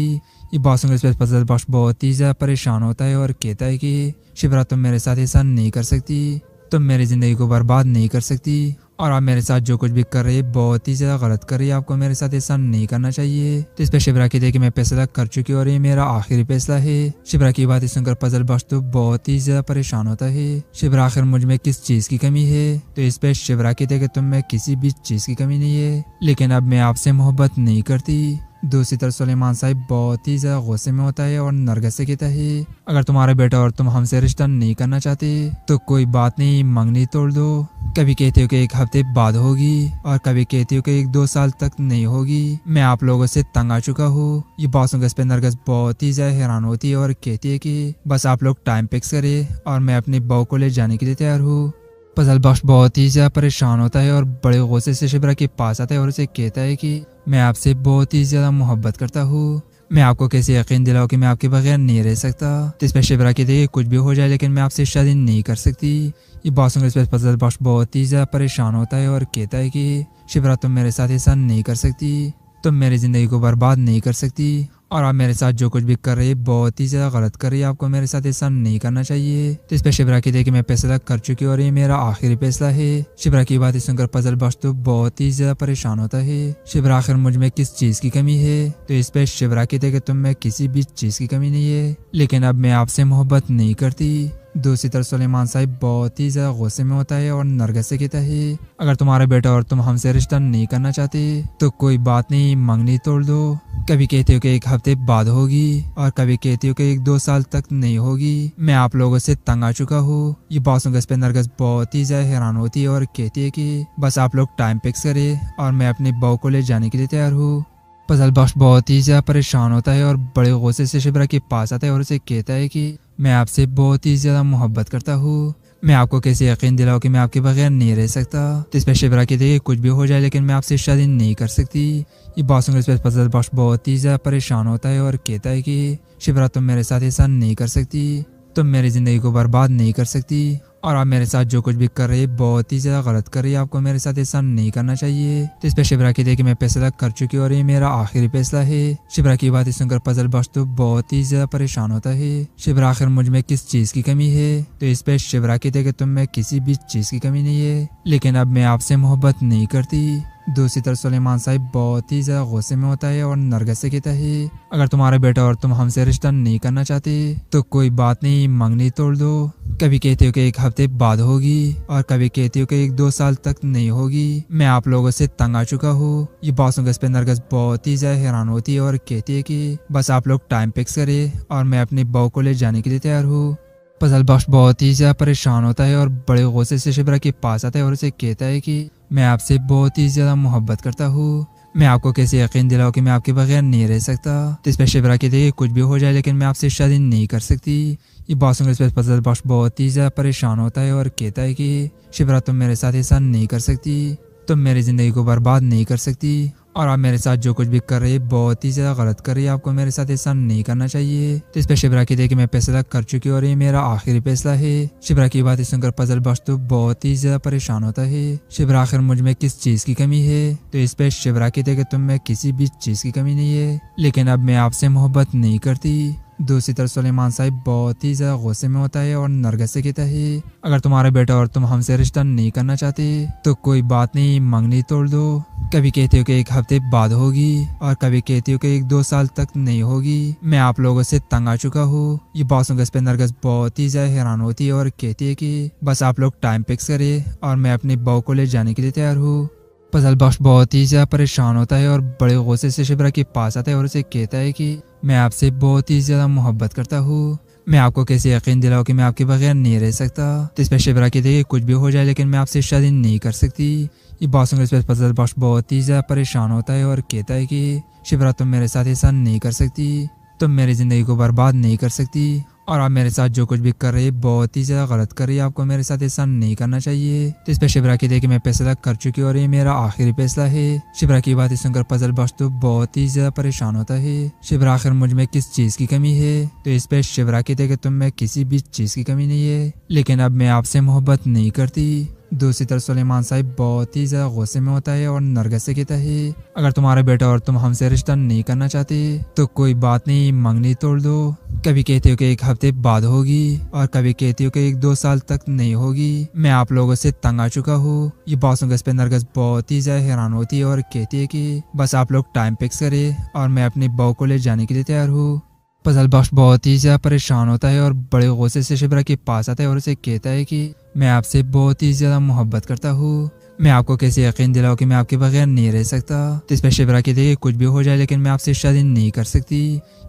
ये बात सुनकर इस पर फजल बख्श बहुत ही ज्यादा परेशान होता है और कहता है कि शिबरा तुम मेरे साथ ऐसा नहीं कर सकती, तुम मेरी जिंदगी को बर्बाद नहीं कर सकती और आप मेरे साथ जो कुछ भी कर रही है बहुत ही ज्यादा गलत कर रही है। आपको मेरे साथ ऐसा नहीं करना चाहिए। तो इस पे शिबरा कहती है कि मैं फैसला कर चुकी हूँ और ये मेरा आखिरी फैसला है। शिबरा की बात सुनकर फजल बख्श तो बहुत ही ज्यादा परेशान होता है। शिबरा आखिर मुझ में किस चीज की कमी है? तो इस पे शिबरा कहती है कि तुम में किसी भी चीज की कमी नहीं है, लेकिन अब मैं आपसे मोहब्बत नहीं करती। दूसरी तरफ सुलेमान साहब बहुत ही ज्यादा गुस्से में होता है और नरगिस से कहता है, अगर तुम्हारा बेटा और तुम हमसे रिश्ता नहीं करना चाहते तो कोई बात नहीं, मंगनी तोड़ दो। कभी कहते हो कि 1 हफ्ते बाद होगी और कभी कहते हो कि 1-2 साल तक नहीं होगी। मैं आप लोगों से तंग आ चुका हूँ। ये बात सुनकर इस पे नरगिस बहुत ही ज्यादा हैरान होती है और कहती है कि बस आप लोग टाइम फिक्स करें और मैं अपनी बहू को ले जाने के लिए तैयार हूँ। फजल बख्श बहुत ही ज्यादा परेशान होता है और बड़े गुस्से से शिबरा के पास आता है और उसे कहता है कि मैं आपसे बहुत ही ज्यादा मोहब्बत करता हूँ। मैं आपको कैसे यकीन दिलाऊं कि मैं आपके बगैर नहीं रह सकता। तो इस पर शिबरा कहती है कुछ भी हो जाए लेकिन मैं आपसे शादी नहीं कर सकती। ये बात सुनकर इस पर फजल बख्श बहुत ही ज्यादा परेशान होता है और कहता है कि शिबरा तुम मेरे साथ ऐसा नहीं कर सकती, तुम मेरी जिंदगी को बर्बाद नहीं कर सकती और आप मेरे साथ जो कुछ भी कर रही है बहुत ही ज्यादा गलत कर रही है। आपको मेरे साथ ऐसा नहीं करना चाहिए। तो इस पे शिबरा कहती है कि मैं फैसला कर चुकी हूँ और ये मेरा आखिरी फैसला है। शिबरा की बात सुनकर फजल बख्श तो बहुत ही ज्यादा परेशान होता है। शिबरा आखिर मुझ में किस चीज की कमी है? तो इस पे शिबरा कहती है कि तुम में किसी भी चीज की कमी नहीं है, लेकिन अब मैं आपसे मोहब्बत नहीं करती। दूसरी तरफ सुलेमान साहब बहुत ही ज्यादा गुस्से में होता है और नरगिस से कहता है, अगर तुम्हारा बेटा और तुम हमसे रिश्ता नहीं करना चाहते तो कोई बात नहीं, मंगनी तोड़ दो। कभी कहते हो कि 1 हफ्ते बाद होगी और कभी कहते हो कि 1-2 साल तक नहीं होगी। मैं आप लोगों से तंग आ चुका हूँ। ये बात सुनकर इस पे नरगिस बहुत ही ज्यादा हैरान होती है और कहती है कि बस आप लोग टाइम फिक्स करें और मैं अपनी बहू को ले जाने के लिए तैयार हूँ। फजल बख्श बहुत ही ज्यादा परेशान होता है और बड़े गुस्से से शिबरा के पास आता है और उसे कहता है कि मैं आपसे बहुत ही ज्यादा मोहब्बत करता हूँ। मैं आपको कैसे यकीन दिलाऊं कि मैं आपके बगैर नहीं रह सकता। तो इस पर शिबरा कहती है कुछ भी हो जाए लेकिन मैं आपसे शादी नहीं कर सकती। ये बात सुनकर इस पर फजल बख्श बहुत ही ज्यादा परेशान होता है और कहता है कि शिबरा तुम मेरे साथ ऐसा नहीं कर सकती, तुम मेरी जिंदगी को बर्बाद नहीं कर सकती और आप मेरे साथ जो कुछ भी कर रही है बहुत ही ज्यादा गलत कर रही है। आपको मेरे साथ ऐसा नहीं करना चाहिए। तो इस पे शिबरा कहती है कि मैं फैसला कर चुकी हूँ और ये मेरा आखिरी फैसला है। शिबरा की बात सुनकर फजल बख्श तो बहुत ही ज्यादा परेशान होता है। शिबरा आखिर मुझ में किस चीज की कमी है? तो इस पे शिबरा कहती है कि तुम में किसी भी चीज की कमी नहीं है, लेकिन अब मैं आपसे मोहब्बत नहीं करती। दूसरी तरफ सुलेमान साहब बहुत ही ज्यादा गुस्से में होता है और नरगिस से कहता है, अगर तुम्हारा बेटा और तुम हमसे रिश्ता नहीं करना चाहते तो कोई बात नहीं, मंगनी तोड़ दो। कभी कहते हो कि 1 हफ्ते बाद होगी और कभी कहते हो कि 1-2 साल तक नहीं होगी। मैं आप लोगों से तंग आ चुका हूँ। ये बात सुनकर इस पे नरगिस बहुत ही ज्यादा हैरान होती है और कहती है कि बस आप लोग टाइम फिक्स करें और मैं अपनी बहू को ले जाने के लिए तैयार हूँ। फजल बख्श बहुत ही ज्यादा परेशान होता है और बड़े गुस्से से शिबरा के पास आता है और उसे कहता है कि मैं आपसे बहुत ही ज्यादा मोहब्बत करता हूँ। मैं आपको कैसे यकीन दिलाऊं कि मैं आपके बगैर नहीं रह सकता। तो इस पर शिबरा कहती है कुछ भी हो जाए लेकिन मैं आपसे शादी नहीं कर सकती। ये बात सुनकर इस पर फजल बख्श बहुत ही ज्यादा परेशान होता है और कहता है कि शिबरा तुम मेरे साथ ऐसा नहीं कर सकती, तुम मेरी जिंदगी को बर्बाद नहीं कर सकती और आप मेरे साथ जो कुछ भी कर रही है बहुत ही ज्यादा गलत कर रही है। आपको मेरे साथ ऐसा नहीं करना चाहिए। तो इस पे शिबरा कहती है कि मैं फैसला कर चुकी हूँ और ये मेरा आखिरी फैसला है। शिबरा की बात सुनकर फजल बख्श तो बहुत ही ज्यादा परेशान होता है। शिबरा आखिर मुझ में किस चीज की कमी है? तो इस पे शिबरा कहती है कि तुम में किसी भी चीज की कमी नहीं है, लेकिन अब मैं आपसे मोहब्बत नहीं करती। दूसरी तरफ सुलेमान साहब बहुत ही ज्यादा गुस्से में होता है और नरगिस से कहता है, अगर तुम्हारा बेटा और तुम हमसे रिश्ता नहीं करना चाहते तो कोई बात नहीं, मंगनी तोड़ दो। कभी कहते हो कि 1 हफ्ते बाद होगी और कभी कहते हो कि 1-2 साल तक नहीं होगी। मैं आप लोगों से तंग आ चुका हूँ। ये बात सुनकर इस पे नरगिस बहुत ही ज्यादा हैरान होती है और कहती है कि बस आप लोग टाइम फिक्स करें और मैं अपनी बहू को ले जाने के लिए तैयार हूँ। फजल बख्श बहुत ही ज्यादा परेशान होता है और बड़े गुस्से से शिबरा के पास आता है और उसे कहता है कि मैं आपसे बहुत ही ज्यादा मोहब्बत करता हूँ। मैं आपको कैसे यकीन दिलाऊं कि मैं आपके बगैर नहीं रह सकता। तो इस पे शिबरा कहती है कि कुछ भी हो जाए लेकिन मैं आपसे शादी नहीं कर सकती। ये बात सुनकर इस पे फजल बख्श बहुत ही ज्यादा परेशान होता है और कहता है कि शिबरा तुम मेरे साथ ऐसा नहीं कर सकती, तुम मेरी जिंदगी को बर्बाद नहीं कर सकती और आप मेरे साथ जो कुछ भी कर रही है बहुत ही ज्यादा गलत कर रही है, आपको मेरे साथ ऐसा नहीं करना चाहिए। तो इस पे शिबरा कहती है कि मैं फैसला कर चुकी और ये मेरा आखिरी फैसला है। शिबरा की बात सुनकर फजल बख्श तो बहुत ही ज्यादा परेशान होता है। शिबरा आखिर मुझ में किस चीज की कमी है? तो इस पे शिबरा कहती है कि तुम में किसी भी चीज की कमी नहीं है, लेकिन अब मैं आपसे मोहब्बत नहीं करती। दूसरी तरफ सुलेमान साहब बहुत ही ज्यादा गुस्से में होता है और नरगिस से कहता है अगर तुम्हारा बेटा और तुम हमसे रिश्ता नहीं करना चाहते तो कोई बात नहीं, मंगनी तोड़ दो। कभी कहते हो कि 1 हफ्ते बाद होगी और कभी कहते हो कि 1-2 साल तक नहीं होगी। मैं आप लोगों से तंग आ चुका हूँ। ये बात सुनकर इस पे नरगिस बहुत ही ज्यादा हैरान होती है और कहती है कि बस आप लोग टाइम फिक्स करें और मैं अपनी बहू को ले जाने के लिए तैयार हूँ। फजल बख्श बहुत ही ज्यादा परेशान होता है और बड़े गुस्से से शिबरा के पास आता है और उसे कहता है कि मैं आपसे बहुत ही ज्यादा मोहब्बत करता हूँ, मैं आपको कैसे यकीन दिलाऊं कि मैं आपके बगैर नहीं रह सकता। तो इस पे शिबरा कहती है कि कुछ भी हो जाए लेकिन मैं आपसे शादी नहीं कर सकती।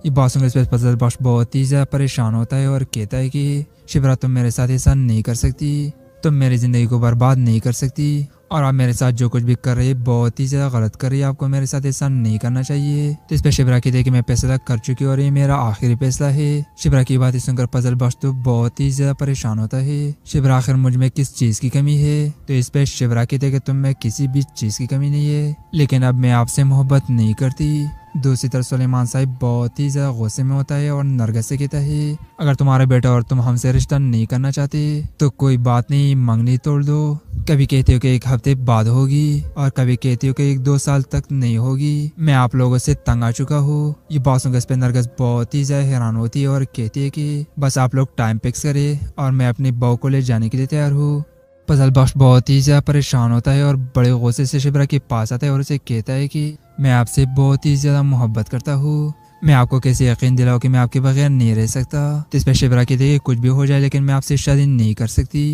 ये बात सुनकर इस पे फजल बख्श बहुत ही ज्यादा परेशान होता है और कहता है कि शिबरा तुम मेरे साथ ऐसा नहीं कर सकती, तुम मेरी जिंदगी को बर्बाद नहीं कर सकती और आप मेरे साथ जो कुछ भी कर रही है बहुत ही ज्यादा गलत कर रही है, आपको मेरे साथ ऐसा नहीं करना चाहिए। तो इस पे शिबरा कहती है कि मैं फैसला कर चुकी और ये मेरा आखिरी फैसला है। शिबरा की बात सुनकर फजल बख्श तो बहुत ही ज्यादा परेशान होता है। शिबरा आखिर मुझ में किस चीज की कमी है? तो इस पे शिबरा कहती है कि तुम में किसी भी चीज की कमी नहीं है, लेकिन अब मैं आपसे मोहब्बत नहीं करती। दूसरी तरफ सुलेमान साहब बहुत ही ज्यादा गुस्से में होता है और नरगिस से कहता है अगर तुम्हारा बेटा और तुम हमसे रिश्ता नहीं करना चाहते तो कोई बात नहीं, मंगनी तोड़ दो। कभी कहते हो कि 1 हफ्ते बाद होगी और कभी कहते हो कि 1-2 साल तक नहीं होगी। मैं आप लोगों से तंग आ चुका हूँ। ये बात सुनकर इस पे नरगिस बहुत ही ज्यादा हैरान होती है और कहती है कि बस आप लोग टाइम फिक्स करें और मैं अपनी बहू को ले जाने के लिए तैयार हूँ। फजल बख्श बहुत ही ज्यादा परेशान होता है और बड़े गुस्से से शिबरा के पास आता है और उसे कहता है कि मैं आपसे बहुत ही ज्यादा मोहब्बत करता हूँ, मैं आपको कैसे यकीन दिलाऊं कि मैं आपके बगैर नहीं रह सकता। तो इस पे शिबरा कहती है कि कुछ भी हो जाए लेकिन मैं आपसे शादी नहीं कर सकती।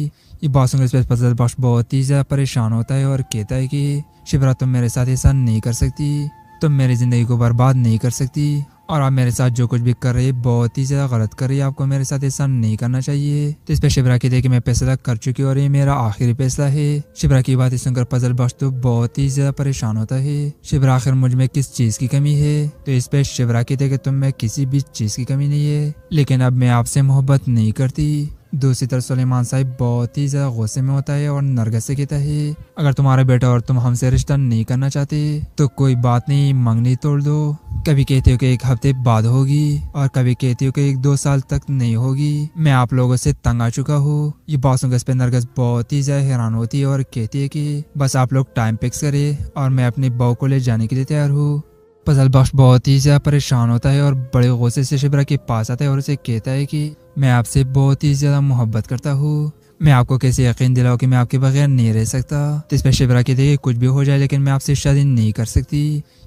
ये बात सुनकर इस पे फजल बख्श बहुत ही ज्यादा परेशान होता है और कहता है कि शिबरा तुम मेरे साथ ऐसा नहीं कर सकती, तुम मेरी जिंदगी को बर्बाद नहीं कर सकती और आप मेरे साथ जो कुछ भी कर रही है बहुत ही ज्यादा गलत कर रही है, आपको मेरे साथ ऐसा नहीं करना चाहिए। तो इस पे शिबरा कहती है कि मैं फैसला कर चुकी और ये मेरा आखिरी फैसला है। शिबरा की बात सुनकर फजल बख्श तो बहुत ही ज्यादा परेशान होता है। शिबरा आखिर मुझ में किस चीज की कमी है? तो इस पे शिबरा कहती है कि तुम में किसी भी चीज की कमी नहीं है, लेकिन अब मैं आपसे मोहब्बत नहीं करती। दूसरी तरफ सुलेमान साहब बहुत ही ज्यादा गुस्से में होता है और नरगिस से कहता है अगर तुम्हारा बेटा और तुम हमसे रिश्ता नहीं करना चाहते तो कोई बात नहीं, मंगनी तोड़ दो। कभी कहते हो कि 1 हफ्ते बाद होगी और कभी कहते हो कि 1-2 साल तक नहीं होगी। मैं आप लोगों से तंग आ चुका हूँ। ये बात सुनकर इस पे नरगिस बहुत ही ज्यादा हैरान होती है और कहती है कि बस आप लोग टाइम फिक्स करें और मैं अपनी बहू को ले जाने के लिए तैयार हूँ। फजल बख्श बहुत ही ज्यादा परेशान होता है और बड़े गुस्से से शिबरा के पास आता है और उसे कहता है कि मैं आपसे बहुत ही ज्यादा मोहब्बत करता हूँ, मैं आपको कैसे यकीन दिलाऊं कि मैं आपके बगैर नहीं रह सकता। तो इस पे शिबरा कहती है कि कुछ भी हो जाए लेकिन मैं आपसे शादी नहीं कर सकती।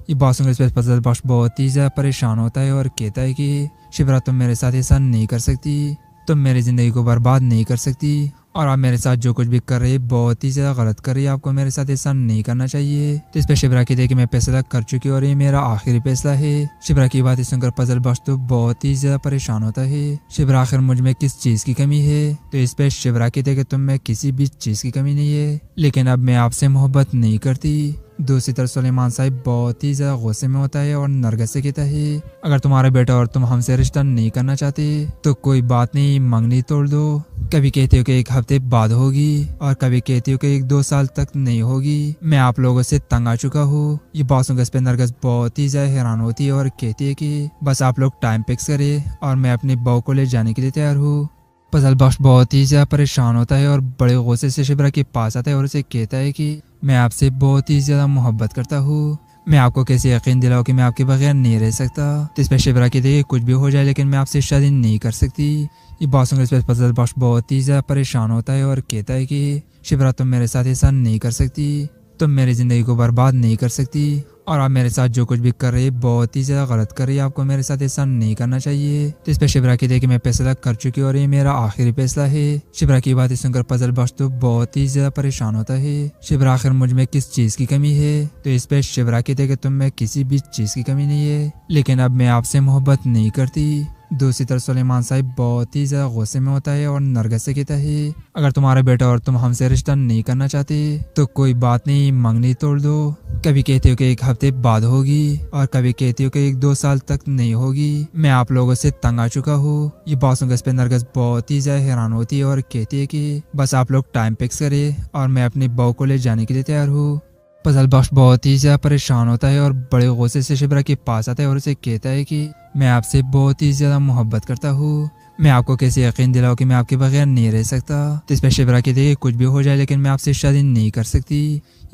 ये बात सुनकर इस पे फजल बख्श बहुत ही ज्यादा परेशान होता है और कहता है कि शिबरा तुम मेरे साथ ऐसा नहीं कर सकती, तुम मेरी जिंदगी को बर्बाद नहीं कर सकती और आप मेरे साथ जो कुछ भी कर रही है बहुत ही ज्यादा गलत कर रही है, आपको मेरे साथ ऐसा नहीं करना चाहिए। तो इस पे शिबरा कहती है कि मैं फैसला कर चुकी और ये मेरा आखिरी फैसला है। शिबरा की बात सुनकर फजल बख्श तो बहुत ही ज्यादा परेशान होता है। शिबरा आखिर मुझ में किस चीज की कमी है? तो इस पे शिबरा कहती है कि तुम में किसी भी चीज की कमी नहीं है, लेकिन अब मैं आपसे मोहब्बत नहीं करती। दूसरी तरफ सुलेमान साहब बहुत ही ज्यादा गुस्से में होता है और नरगिस से कहता है अगर तुम्हारा बेटा और तुम हमसे रिश्ता नहीं करना चाहते तो कोई बात नहीं, मंगनी तोड़ दो। कभी कहते हो कि 1 हफ्ते बाद होगी और कभी कहते हो कि 1-2 साल तक नहीं होगी। मैं आप लोगों से तंग आ चुका हूँ। ये बात सुनकर इस पे नरगिस बहुत ही ज्यादा हैरान होती है और कहती है कि बस आप लोग टाइम फिक्स करें और मैं अपनी बहू को ले जाने के लिए तैयार हूँ। फजल बख्श बहुत ही ज्यादा परेशान होता है और बड़े गुस्से से शिबरा के पास आता है और उसे कहता है कि मैं आपसे बहुत ही ज्यादा मोहब्बत करता हूँ, मैं आपको कैसे यकीन दिलाऊं कि मैं आपके बगैर नहीं रह सकता। तो इस पे शिबरा कहती है कि कुछ भी हो जाए लेकिन मैं आपसे शादी नहीं कर सकती। ये बात सुनकर इस पे फजल बख्श बहुत ही ज्यादा परेशान होता है और कहता है कि शिबरा तुम मेरे साथ ऐसा नहीं कर सकती, तुम मेरी जिंदगी को बर्बाद नहीं कर सकती और आप मेरे साथ जो कुछ भी कर रही है बहुत ही ज्यादा गलत कर रही है, आपको मेरे साथ ऐसा नहीं करना चाहिए। तो इस पे शिबरा कहती है कि मैं फैसला कर चुकी और ये मेरा आखिरी फैसला है। शिबरा की बात सुनकर फजल बख्श तो बहुत ही ज्यादा परेशान होता है। शिबरा आखिर मुझ में किस चीज की कमी है? तो इस पे शिबरा कहती है कि तुम में किसी भी चीज की कमी नहीं है, लेकिन अब मैं आपसे मोहब्बत नहीं करती। दूसरी तरफ सुलेमान साहब बहुत ही ज्यादा गुस्से में होता है और नरगिस से कहता है, अगर तुम्हारा बेटा और तुम हमसे रिश्ता नहीं करना चाहते तो कोई बात नहीं, मंगनी तोड़ दो। कभी कहते हो कि 1 हफ्ते बाद होगी और कभी कहते हो कि 1-2 साल तक नहीं होगी। मैं आप लोगों से तंग आ चुका हूँ। ये बात सुनकर इस पे नरगिस बहुत ही ज्यादा हैरान होती है और कहती है कि बस आप लोग टाइम फिक्स करें और मैं अपनी बहू को ले जाने के लिए तैयार हूँ। पजल बख्श बहुत ही ज्यादा परेशान होता है और बड़े गुस्से से शिबरा के पास आता है और उसे कहता है कि मैं आपसे बहुत ही ज्यादा मोहब्बत करता हूँ। मैं आपको कैसे यकीन दिलाऊं कि मैं आपके बगैर नहीं रह सकता। तो इस पे शिबरा कहती है कुछ भी हो जाए लेकिन मैं आपसे शादी नहीं कर सकती।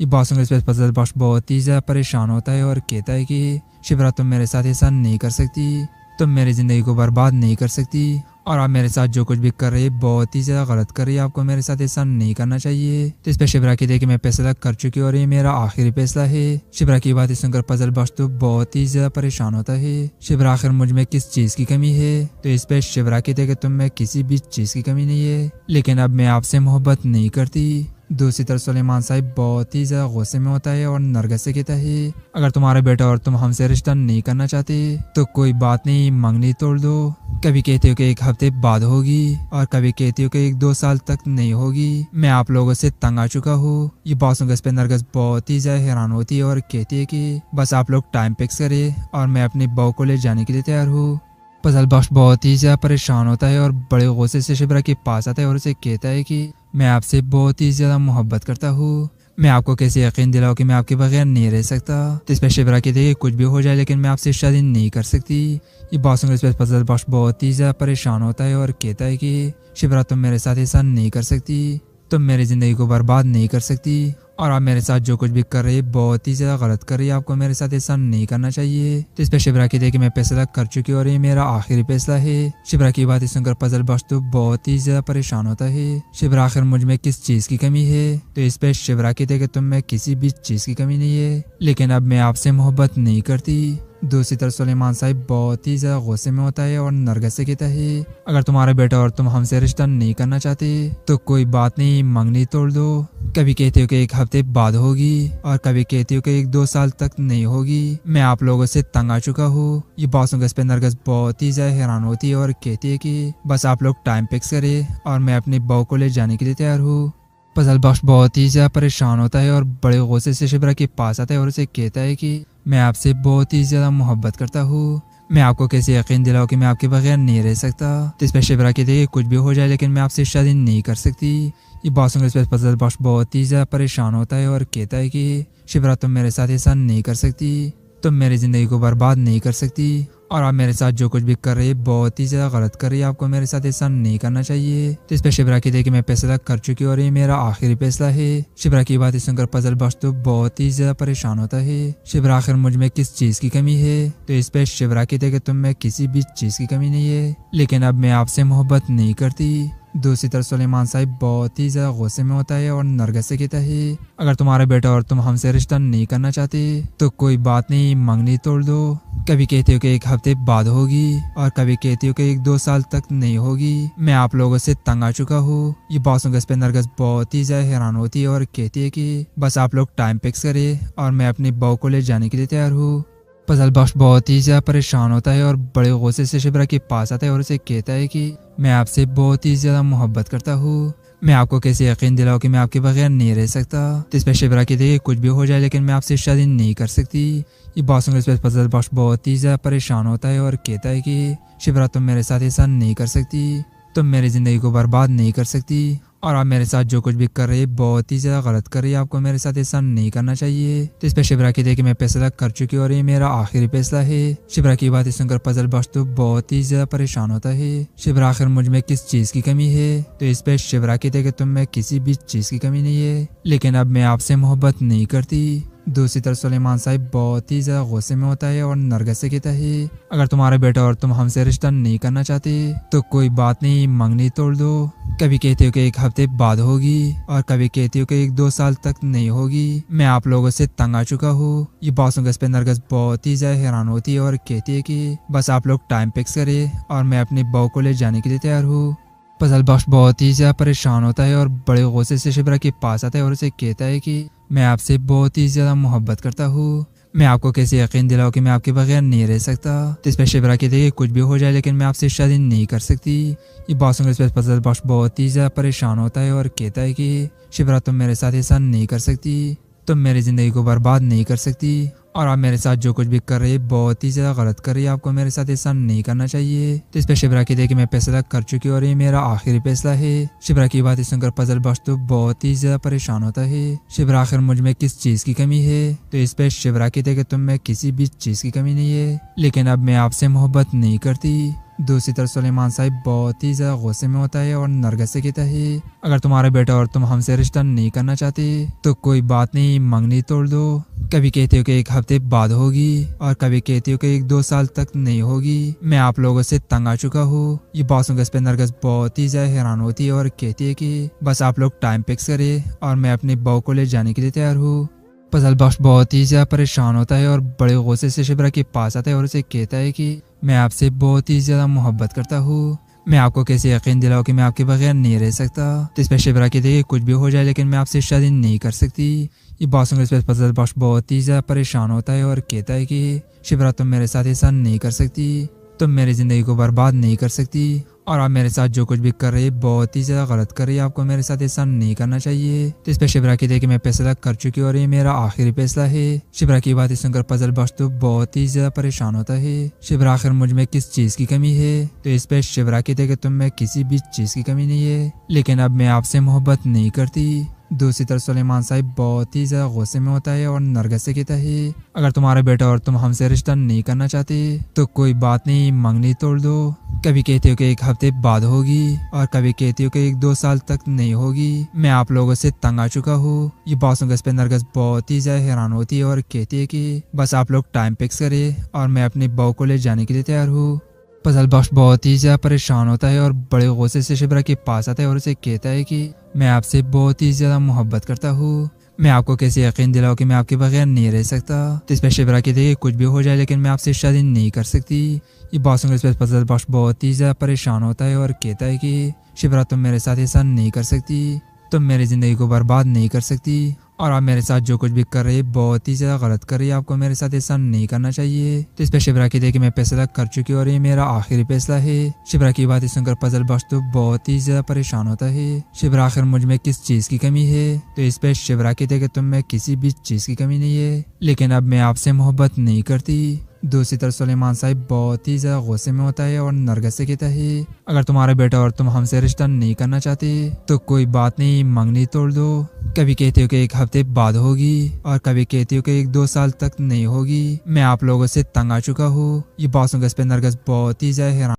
ये बात सुनकर इस पे पजल बख्श बहुत ही ज्यादा परेशान होता है और कहता है कि शिबरा तुम मेरे साथ ऐसा नहीं कर सकती, तुम मेरी जिंदगी को बर्बाद नहीं कर सकती और आप मेरे साथ जो कुछ भी कर रही है बहुत ही ज्यादा गलत कर रही है। आपको मेरे साथ ऐसा नहीं करना चाहिए। तो इस पे शिबरा की देखिए मैं फैसला कर चुकी और ये मेरा आखिरी फैसला है। शिबरा की बात सुनकर पजल बख्श तो बहुत ही ज्यादा परेशान होता है। शिबरा आखिर मुझ में किस चीज की कमी है? तो इस पे शिबरा की देखिए तुम में किसी भी चीज की कमी नहीं है, लेकिन अब मैं आपसे मोहब्बत नहीं करती। दूसरी तरफ सुलेमान साहब बहुत ही ज्यादा गुस्से में होता है और नरगिस से कहता है, अगर तुम्हारा बेटा और तुम हमसे रिश्ता नहीं करना चाहते तो कोई बात नहीं, मंगनी तोड़ दो। कभी कहते हो कि 1 हफ्ते बाद होगी और कभी कहते हो कि 1-2 साल तक नहीं होगी। मैं आप लोगों से तंग आ चुका हूँ। ये बात सुनकर इस पे नरगिस बहुत ही ज्यादा हैरान होती है और कहती है कि बस आप लोग टाइम फिक्स करें और मैं अपनी बहू को ले जाने के लिए तैयार हूँ। पजल बख्श बहुत ही ज्यादा परेशान होता है और बड़े गुस्से से शिबरा के पास आता है और उसे कहता है कि मैं आपसे बहुत ही ज्यादा मोहब्बत करता हूँ। मैं आपको कैसे यकीन दिलाऊं कि मैं आपके बगैर नहीं रह सकता। तो इस पे शिबरा कहती है कुछ भी हो जाए लेकिन मैं आपसे शादी नहीं कर सकती। ये बात सुनकर इस पे पजल बख्श बहुत ही ज्यादा परेशान होता है और कहता है कि शिबरा तुम मेरे साथ ऐसा नहीं कर सकती, तुम मेरी जिंदगी को बर्बाद नहीं कर सकती और आप मेरे साथ जो कुछ भी कर रही है बहुत ही ज्यादा गलत कर रही है। आपको मेरे साथ ऐसा नहीं करना चाहिए। तो इस पे शिबरा की देखिए मैं फैसला कर चुकी और ये मेरा आखिरी फैसला है। शिबरा की बात सुनकर पजल बख्श तो बहुत ही ज्यादा परेशान होता है। शिबरा आखिर मुझ में किस चीज की कमी है? तो इस पे शिबरा की देखिए तुम में किसी भी चीज की कमी नहीं है, लेकिन अब मैं आपसे मोहब्बत नहीं करती। दूसरी तरफ सुलेमान साहब बहुत ही ज्यादा गुस्से में होता है और नरगिस से कहता है, अगर तुम्हारा बेटा और तुम हमसे रिश्ता नहीं करना चाहते तो कोई बात नहीं, मंगनी तोड़ दो। कभी कहते हो कि 1 हफ्ते बाद होगी और कभी कहते हो कि 1-2 साल तक नहीं होगी। मैं आप लोगों से तंग आ चुका हूँ। ये बात सुनकर इस पे नरगिस बहुत ही ज्यादा हैरान होती है और कहती है कि बस आप लोग टाइम फिक्स करें और मैं अपनी बहू को ले जाने के लिए तैयार हूँ। पजल बख्श बहुत ही ज्यादा परेशान होता है और बड़े गुस्से से शिबरा के पास आता है और उसे कहता है कि मैं आपसे बहुत ही ज्यादा मोहब्बत करता हूँ। मैं आपको कैसे यकीन दिलाऊं कि मैं आपके बगैर नहीं रह सकता। तो इस पे शिबरा कहती है कुछ भी हो जाए लेकिन मैं आपसे शादी नहीं कर सकती। ये बात सुनकर इस पे पजल बख्श बहुत ही ज्यादा परेशान होता है और कहता है कि शिबरा तुम मेरे साथ ऐसा नहीं कर सकती, तुम मेरी जिंदगी को बर्बाद नहीं कर सकती और आप मेरे साथ जो कुछ भी कर रही है बहुत ही ज्यादा गलत कर रही है। आपको मेरे साथ ऐसा नहीं करना चाहिए। तो इस पे शिबरा की देखिए मैं फैसला कर चुकी और ये मेरा आखिरी फैसला है। शिबरा की बात सुनकर पजल बख्श तो बहुत ही ज्यादा परेशान होता है। शिबरा आखिर मुझ में किस चीज की कमी है? तो इस पे शिबरा की देखिए तुम में किसी भी चीज की कमी नहीं है, लेकिन अब मैं आपसे मोहब्बत नहीं करती। दूसरी तरफ सुलेमान साहब बहुत ही ज्यादा गुस्से में होता है और नरगिस से कहता है, अगर तुम्हारा बेटा और तुम हमसे रिश्ता नहीं करना चाहते तो कोई बात नहीं, मंगनी तोड़ दो। कभी कहते हो कि 1 हफ्ते बाद होगी और कभी कहते हो कि 1-2 साल तक नहीं होगी। मैं आप लोगों से तंग आ चुका हूँ। ये बात सुनकर इस पे नरगिस बहुत ही ज्यादा हैरान होती है और कहती है कि बस आप लोग टाइम फिक्स करें और मैं अपनी बहू को ले जाने के लिए तैयार हूँ। पजल बख्श बहुत ही ज्यादा परेशान होता है और बड़े गुस्से से शिबरा के पास आता है और उसे कहता है कि मैं आपसे बहुत ही ज्यादा मोहब्बत करता हूँ। मैं आपको कैसे यकीन दिलाऊं कि मैं आपके बगैर नहीं रह सकता। तो इस पे शिबरा कहती है कुछ भी हो जाए लेकिन मैं आपसे शादी नहीं कर सकती। ये बात सुनकर इस पे पजल बख्श बहुत ही ज्यादा परेशान होता है और कहता है कि शिबरा तुम मेरे साथ ऐसा नहीं कर सकती, तुम मेरी जिंदगी को बर्बाद नहीं कर सकती और आप मेरे साथ जो कुछ भी कर रही है बहुत ही ज्यादा गलत कर रही है। आपको मेरे साथ ऐसा नहीं करना चाहिए। तो इस पे शिबरा की देखिए मैं फैसला कर चुकी और ये मेरा आखिरी फैसला है। शिबरा की बात सुनकर पजल बख्श तो बहुत ही ज्यादा परेशान होता है। शिबरा आखिर मुझ में किस चीज की कमी है? तो इस पे शिबरा की देखिए तुम में किसी भी चीज की कमी नहीं है, लेकिन अब मैं आपसे मोहब्बत नहीं करती। दूसरी तरफ सुलेमान साहब बहुत ही ज्यादा गुस्से में होता है और नरगिस से कहता है, अगर तुम्हारा बेटा और तुम हमसे रिश्ता नहीं करना चाहते तो कोई बात नहीं, मंगनी तोड़ दो। कभी कहते हो कि 1 हफ्ते बाद होगी और कभी कहते हो कि 1-2 साल तक नहीं होगी। मैं आप लोगों से तंग आ चुका हूँ। ये बात सुनकर इस पे नरगिस बहुत ही ज्यादा हैरान होती है और कहती है कि बस आप लोग टाइम फिक्स करें और मैं अपनी बहू को ले जाने के लिए तैयार हूँ। पजल बख्श बहुत ही ज्यादा परेशान होता है और बड़े गुस्से से शिबरा के पास आता है और उसे कहता है कि मैं आपसे बहुत ही ज्यादा मोहब्बत करता हूँ। मैं आपको कैसे यकीन दिलाऊं कि मैं आपके बगैर नहीं रह सकता। तो इस पे शिबरा कहती है कि कुछ भी हो जाए लेकिन मैं आपसे शादी नहीं कर सकती। ये बात सुनकर इस पे फजल बख्श बहुत ही ज्यादा परेशान होता है और कहता है कि शिबरा तुम मेरे साथ ऐसा नहीं कर सकती, तुम मेरी जिंदगी को बर्बाद नहीं कर सकती और आप मेरे साथ जो कुछ भी कर रही है बहुत ही ज्यादा गलत कर रही है, आपको मेरे साथ ऐसा नहीं करना चाहिए। तो इस पे शिबरा कहती है कि मैं फैसला कर चुकी हूँ और ये मेरा आखिरी फैसला है। शिबरा की बात सुनकर फजल बख्श तो बहुत ही ज्यादा परेशान होता है। शिबरा आखिर मुझ में किस चीज की कमी है? तो इस पे शिबरा कहती है कि तुम में किसी भी चीज की कमी नहीं है, लेकिन अब मैं आपसे मोहब्बत नहीं करती। दूसरी तरफ सुलेमान साहब बहुत ही ज्यादा गुस्से में होता है और नरगिस से कहता है अगर तुम्हारा बेटा और तुम हमसे रिश्ता नहीं करना चाहते तो कोई बात नहीं, मंगनी तोड़ दो। कभी कहते हो कि 1 हफ्ते बाद होगी और कभी कहते हो कि 1-2 साल तक नहीं होगी। मैं आप लोगों से तंग आ चुका हूँ। ये बात सुनकर इस पे नरगिस बहुत ही ज्यादा हैरान होती है और कहती है कि बस आप लोग टाइम फिक्स करें और मैं अपनी बहू को ले जाने के लिए तैयार हूँ। फजल बख्श बहुत ही ज्यादा परेशान होता है और बड़े गुस्से से शिबरा के पास आता है और उसे कहता है कि मैं आपसे बहुत ही ज्यादा मोहब्बत करता हूँ, मैं आपको कैसे यकीन दिलाऊं कि मैं आपके बगैर नहीं रह सकता। तो इस पे शिबरा कहती है कि कुछ भी हो जाए लेकिन मैं आपसे शादी नहीं कर सकती। ये बात सुनकर इस पे फजल बख्श बहुत ही ज्यादा परेशान होता है और कहता है कि शिबरा तुम मेरे साथ ऐसा नहीं कर सकती, तुम मेरी जिंदगी को बर्बाद नहीं कर सकती और आप मेरे साथ जो कुछ भी कर रही है बहुत ही ज्यादा गलत कर रही है, आपको मेरे साथ ऐसा नहीं करना चाहिए। तो इस पे शिबरा कहती है कि मैं फैसला कर चुकी हूँ और ये मेरा आखिरी फैसला है। शिबरा की बात सुनकर फजल बख्श तो बहुत ही ज्यादा परेशान होता है। शिबरा आखिर मुझ में किस चीज की कमी है? तो इस पे शिबरा कहती है कि तुम में किसी भी चीज की कमी नहीं है, लेकिन अब मैं आपसे मोहब्बत नहीं करती। दूसरी तरफ सुलेमान साहब बहुत ही ज्यादा गुस्से में होता है और नरगिस से कहता है अगर तुम्हारा बेटा और तुम हमसे रिश्ता नहीं करना चाहते तो कोई बात नहीं, मंगनी तोड़ दो। कभी कहते हो कि 1 हफ्ते बाद होगी और कभी कहते हो कि 1-2 साल तक नहीं होगी। मैं आप लोगों से तंग आ चुका हूँ। ये बात सुनकर इस पे नरगिस बहुत ही ज्यादा हैरान होती है और कहती है कि बस आप लोग टाइम फिक्स करें और मैं अपनी बहू को ले जाने के लिए तैयार हूँ। फजल बख्श बहुत ही ज्यादा परेशान होता है और बड़े गुस्से से शिबरा के पास आता है और उसे कहता है कि मैं आपसे बहुत ही ज्यादा मोहब्बत करता हूँ, मैं आपको कैसे यकीन दिलाऊं कि मैं आपके बगैर नहीं रह सकता। तो इस पे शिबरा कहती है कि कुछ भी हो जाए लेकिन मैं आपसे शादी नहीं कर सकती। ये बात सुनकर इस पे फजल बख्श बहुत ही ज्यादा परेशान होता है और कहता है कि शिबरा तुम मेरे साथ ऐसा नहीं कर सकती, तुम मेरी जिंदगी को बर्बाद नहीं कर सकती और आप मेरे साथ जो कुछ भी कर रही है बहुत ही ज्यादा गलत कर रही है, आपको मेरे साथ ऐसा नहीं करना चाहिए। तो इस पे शिबरा कहती है कि मैं फैसला कर चुकी हूँ और ये मेरा आखिरी फैसला है। शिबरा की बात सुनकर फजल बख्श तो बहुत ही ज्यादा परेशान होता है। शिबरा आखिर मुझ में किस चीज की कमी है? तो इस पे शिबरा कहती है कि तुम में किसी भी चीज की कमी नहीं है, लेकिन अब मैं आपसे मोहब्बत नहीं करती। दूसरी तरफ सुलेमान साहब बहुत ही ज्यादा गुस्से में होता है और नरगिस से कहता है अगर तुम्हारा बेटा और तुम हमसे रिश्ता नहीं करना चाहते तो कोई बात नहीं, मंगनी तोड़ दो। कभी कहते हो कि 1 हफ्ते बाद होगी और कभी कहते हो कि 1-2 साल तक नहीं होगी। मैं आप लोगों से तंग आ चुका हूँ। ये बात सुनकर इस पे नरगिस बहुत ही ज्यादा हैरान